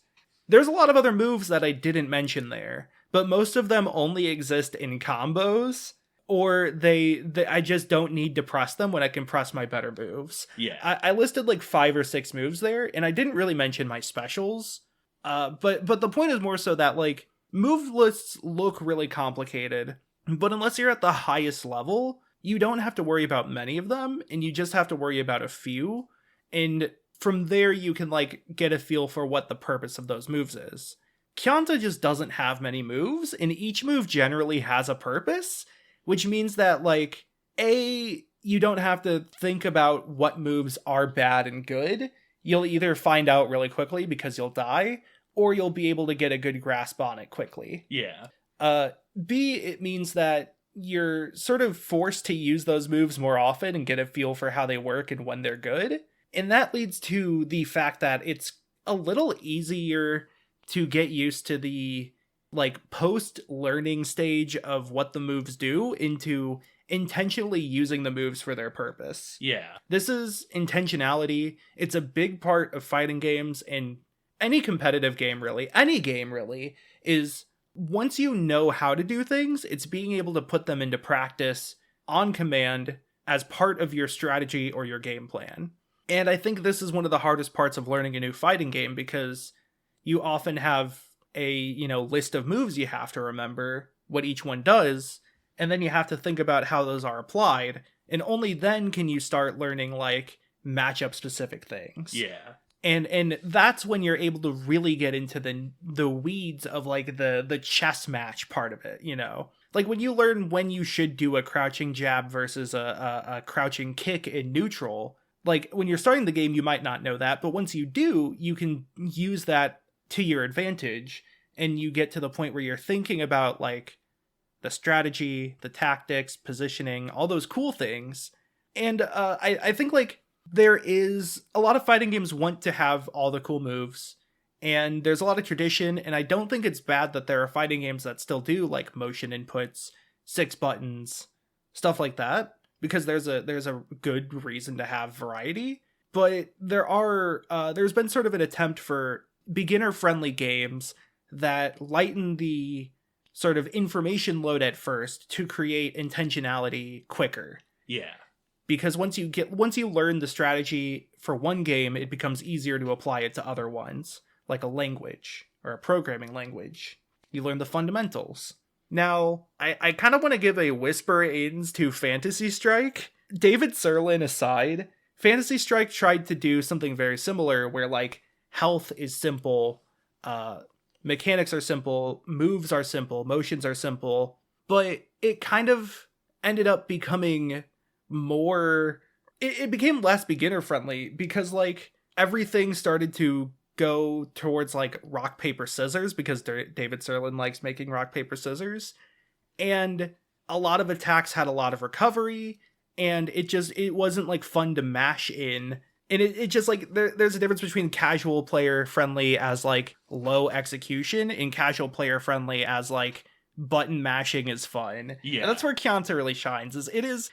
There's a lot of other moves that I didn't mention there, but most of them only exist in combos, or they I just don't need to press them when I can press my better moves. Yeah. I listed like 5 or 6 moves there, and I didn't really mention my specials. But the point is more so that, like, move lists look really complicated, but unless you're at the highest level, you don't have to worry about many of them, and you just have to worry about a few, and from there you can, like, get a feel for what the purpose of those moves is. Kyanta just doesn't have many moves, and each move generally has a purpose, which means that, like, you don't have to think about what moves are bad and good. You'll either find out really quickly because you'll die, or you'll be able to get a good grasp on it quickly. Yeah. B, it means that you're sort of forced to use those moves more often and get a feel for how they work and when they're good. And that leads to the fact that it's a little easier to get used to the, like, post-learning stage of what the moves do into intentionally using the moves for their purpose. Yeah. This is intentionality. It's a big part of fighting games, and any competitive game really, any game really, is once you know how to do things, it's being able to put them into practice on command as part of your strategy or your game plan. And I think this is one of the hardest parts of learning a new fighting game, because you often have a, list of moves you have to remember what each one does, and then you have to think about how those are applied, and only then can you start learning, like, matchup specific things. Yeah. And that's when you're able to really get into the weeds of, like, the chess match part of it, Like, when you learn when you should do a crouching jab versus a crouching kick in neutral, like, when you're starting the game, you might not know that, but once you do, you can use that to your advantage, and you get to the point where you're thinking about, like, the strategy, the tactics, positioning, all those cool things. And I think, like, there is a lot of fighting games want to have all the cool moves, and there's a lot of tradition, and I don't think it's bad that there are fighting games that still do, like, motion inputs, 6 buttons, stuff like that, because there's a good reason to have variety. But there's been sort of an attempt for beginner-friendly games that lighten the sort of information load at first to create intentionality quicker. Yeah. Because once you learn the strategy for one game, it becomes easier to apply it to other ones, like a language or a programming language. You learn the fundamentals. Now, I kind of want to give a whisper ins to Fantasy Strike. David Sirlin aside, Fantasy Strike tried to do something very similar where, like, health is simple, mechanics are simple, moves are simple, motions are simple, but it kind of ended up becoming more it became less beginner friendly because like everything started to go towards like rock paper scissors because David Serlin likes making rock paper scissors, and a lot of attacks had a lot of recovery, and it wasn't like fun to mash in. And it just like there's a difference between casual player friendly as like low execution and casual player friendly as like button mashing is fun. Yeah. And that's where Kyanta really shines. It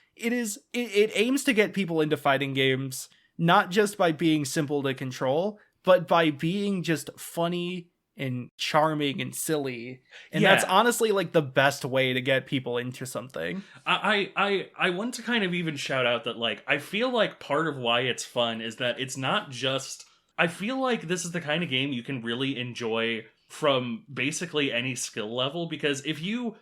aims to get people into fighting games not just by being simple to control, but by being just funny and charming and silly. And that's honestly like the best way to get people into something. I want to kind of even shout out that like I feel like part of why it's fun is that it's not just, I feel like this is the kind of game you can really enjoy from basically any skill level, because if you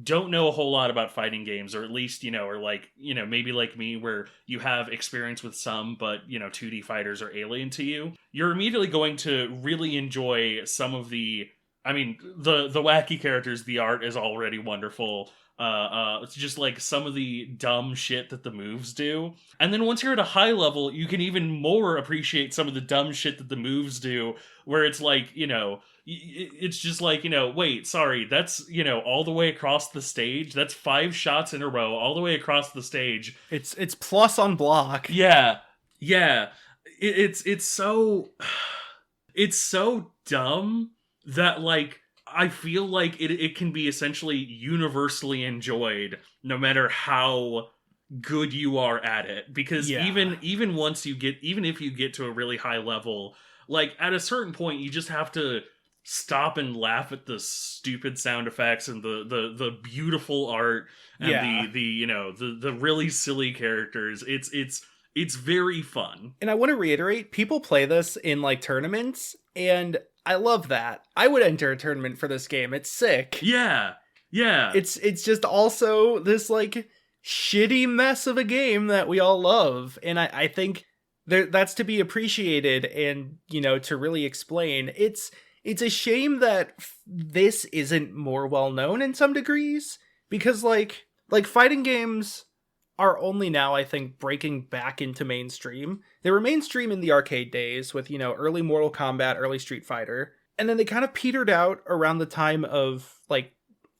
don't know a whole lot about fighting games, or at least, you know, or like, you know, maybe like me where you have experience with some, but, you know, 2D fighters are alien to you, you're immediately going to really enjoy some of the, I mean, the wacky characters, the art is already wonderful. It's just like some of the dumb shit that the moves do. And then once you're at a high level, you can even more appreciate some of the dumb shit that the moves do, where it's like, you know, it's just like, you know, wait, sorry, that's, you know, all the way across the stage. That's 5 shots in a row, all the way across the stage. It's plus on block. Yeah. It's so dumb that like I feel like it can be essentially universally enjoyed no matter how good you are at it, because even if you get to a really high level, like at a certain point you just have to stop and laugh at the stupid sound effects and the beautiful art and the you know the really silly characters. It's very fun. And I want to reiterate, people play this in like tournaments, and I love that. I would enter a tournament for this game. It's sick. Yeah. It's just also this like shitty mess of a game that we all love, and I think that's to be appreciated. And you know, to really explain, it's a shame that this isn't more well known in some degrees, because like fighting games are only now, I think, breaking back into mainstream. They were mainstream in the arcade days with, you know, early Mortal Kombat, early Street Fighter, and then they kind of petered out around the time of like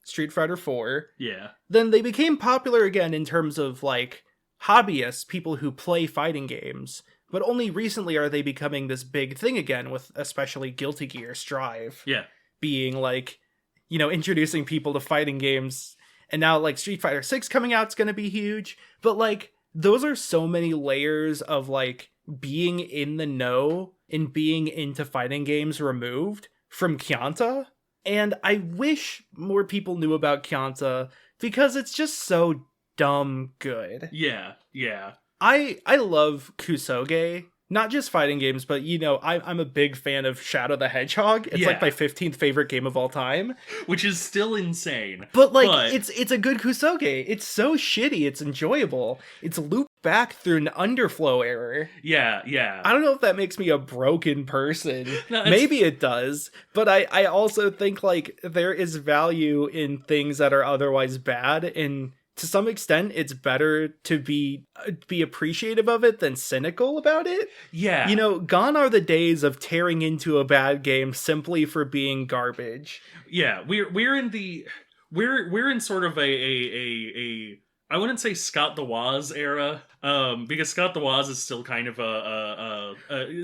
Street Fighter 4. Yeah. Then they became popular again in terms of like hobbyists, people who play fighting games. But only recently are they becoming this big thing again, with especially Guilty Gear Strive. Yeah. Being like, you know, introducing people to fighting games. And now like Street Fighter 6 coming out is going to be huge. But like, those are so many layers of like being in the know and being into fighting games removed from Kyanta. And I wish more people knew about Kyanta, because it's just so dumb good. Yeah. I love Kusoge, not just fighting games, but, you know, I'm a big fan of Shadow the Hedgehog. It's like my 15th favorite game of all time. Which is still insane. But it's a good Kusoge. It's so shitty, it's enjoyable. It's looped back through an underflow error. Yeah. I don't know if that makes me a broken person. No, maybe it does. But I also think, like, there is value in things that are otherwise bad, and to some extent, it's better to be appreciative of it than cynical about it. Yeah. You know, gone are the days of tearing into a bad game simply for being garbage. Yeah, we're in sort of a I wouldn't say Scott the Woz era, because Scott the Woz is still kind of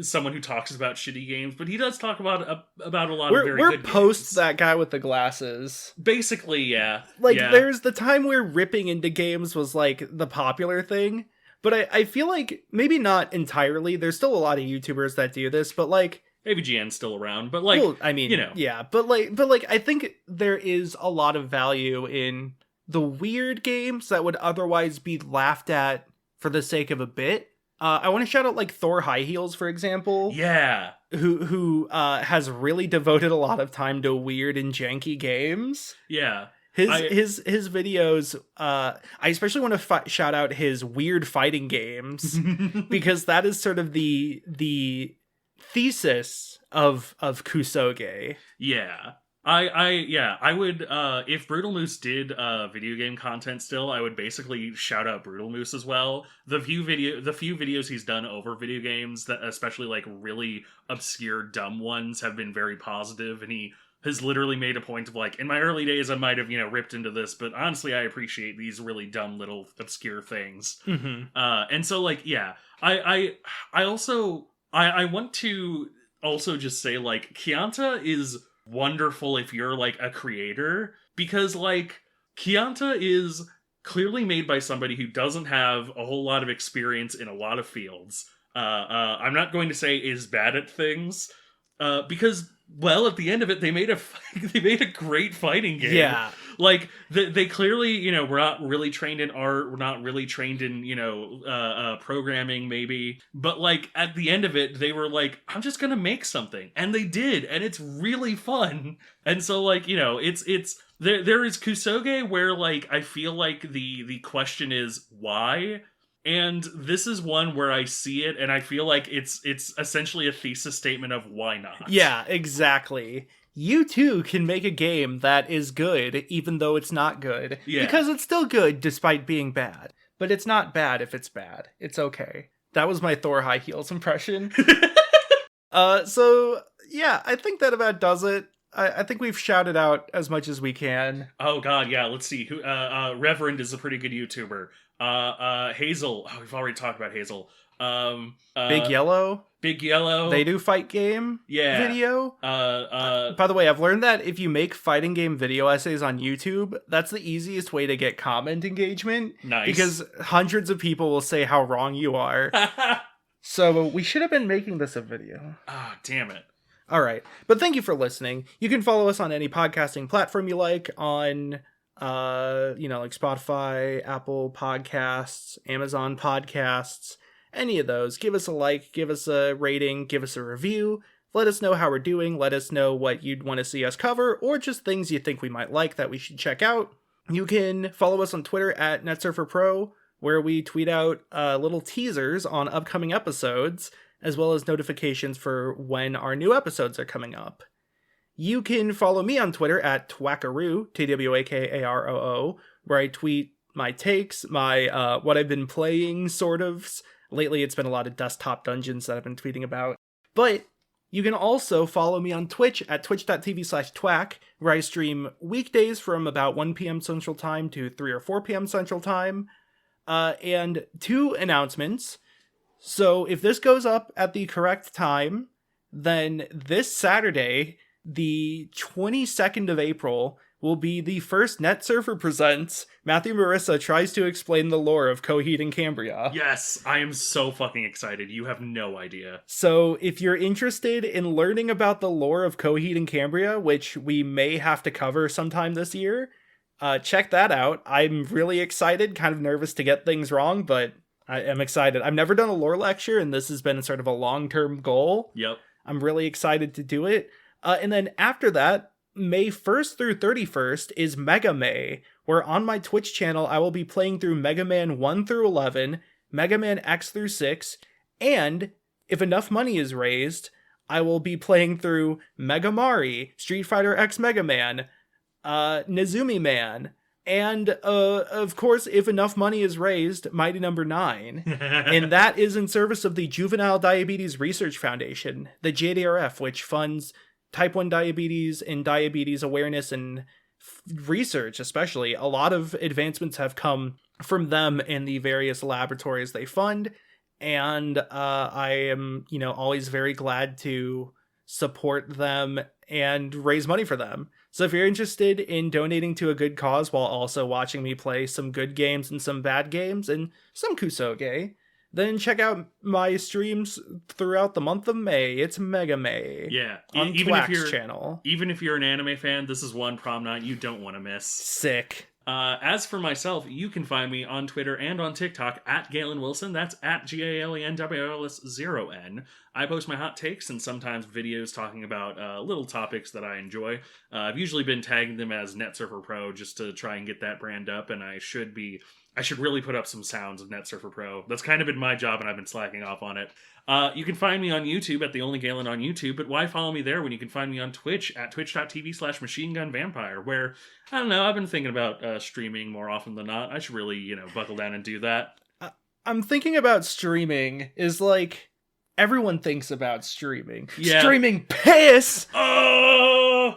someone who talks about shitty games, but he does talk about a lot of very we're good post games. That guy with the glasses. Basically, yeah. Like, yeah. There's the time where ripping into games was like the popular thing, but I feel like maybe not entirely. There's still a lot of YouTubers that do this, but like, AVGN's still around, but like, well, I mean, you know, yeah, but like I think there is a lot of value in the weird games that would otherwise be laughed at for the sake of a bit. I want to shout out like Thor High Heels, for example. Yeah. Who has really devoted a lot of time to weird and janky games. Yeah. His videos, I especially want to shout out his weird fighting games, because that is sort of the thesis of Kusoge. Yeah. I would, if Brutal Moose did video game content still, I would basically shout out Brutal Moose as well. The few videos he's done over video games, that especially like really obscure dumb ones, have been very positive, and he has literally made a point of like, in my early days I might have, ripped into this, but honestly I appreciate these really dumb little obscure things. And so like, yeah, I also I want to also just say like, Kyanta is wonderful if you're like a creator, because like Kyanta is clearly made by somebody who doesn't have a whole lot of experience in a lot of fields. I'm not going to say is bad at things, because, well, at the end of it, they made a great fighting game. Yeah. Like, they clearly, were not really trained in art, were not really trained in, programming, maybe. But, like, at the end of it, they were like, I'm just gonna make something. And they did, and it's really fun. And so, like, it's there is Kusoge where, like, I feel like the question is, why? And this is one where I see it, and I feel like it's essentially a thesis statement of why not. Yeah, exactly. You too can make a game that is good, even though it's not good. Yeah. Because it's still good despite being bad. But it's not bad if it's bad. It's okay. That was my Thor High Heels impression. So, yeah, I think that about does it. I think we've shouted out as much as we can. Oh god, yeah, let's see. Who Reverend is a pretty good YouTuber. Hazel. Oh, we've already talked about Hazel. Big Yellow. They do fight game video. By the way, I've learned that if you make fighting game video essays on YouTube, that's the easiest way to get comment engagement. Nice. Because hundreds of people will say how wrong you are. So we should have been making this a video. Ah, damn it. All right. But thank you for listening. You can follow us on any podcasting platform you like, on like Spotify, Apple Podcasts, Amazon Podcasts, any of those. Give us a like, give us a rating, give us a review. Let us know how we're doing. Let us know what you'd want to see us cover, or just things you think we might like that we should check out. You can follow us on Twitter at NetSurferPro, where we tweet out little teasers on upcoming episodes, as well as notifications for when our new episodes are coming up. You can follow me on Twitter at Twakaroo, TWAKAROO, where I tweet my takes, my what I've been playing, sort of. Lately, it's been a lot of desktop dungeons that I've been tweeting about. But you can also follow me on Twitch at twitch.tv/twack, where I stream weekdays from about 1 p.m. Central Time to 3 or 4 p.m. Central Time. And 2 announcements. So if this goes up at the correct time, then this Saturday, the 22nd of April, will be the first NetSurfer Presents Matthew Marissa Tries to Explain the Lore of Coheed and Cambria. Yes, I am so fucking excited. You have no idea. So if you're interested in learning about the lore of Coheed and Cambria, which we may have to cover sometime this year, check that out. I'm really excited, kind of nervous to get things wrong, but I am excited. I've never done a lore lecture, and this has been sort of a long-term goal. Yep. I'm really excited to do it. And then after that, May 1st through 31st is Mega May, where on my Twitch channel I will be playing through Mega Man 1 through 11, Mega Man X through 6, and if enough money is raised, I will be playing through Mega Mari, Street Fighter X Mega Man, Nezumi Man, and of course, if enough money is raised, Mighty Number 9. And that is in service of the Juvenile Diabetes Research Foundation, the JDRF, which funds type 1 diabetes and diabetes awareness and research, especially. A lot of advancements have come from them in the various laboratories they fund, and I am, always very glad to support them and raise money for them. So if you're interested in donating to a good cause while also watching me play some good games and some bad games and some Kusoge, then check out my streams throughout the month of May. It's Mega May. Yeah. On Twack's channel. Even if you're an anime fan, this is one prom night you don't want to miss. Sick. As for myself, you can find me on Twitter and on TikTok at Galen Wilson. That's at GalenWills0N. I post my hot takes and sometimes videos talking about little topics that I enjoy. I've usually been tagging them as NetSurfer Pro just to try and get that brand up, and I should really put up some sounds of NetSurfer Pro. That's kind of been my job, and I've been slacking off on it. You can find me on YouTube at The Only Galen on YouTube, but why follow me there when you can find me on Twitch at twitch.tv/machinegunvampire, where, I don't know, I've been thinking about streaming more often than not. I should really, buckle down and do that. I'm thinking about streaming is like, everyone thinks about streaming. Yeah. Streaming piss! Oh!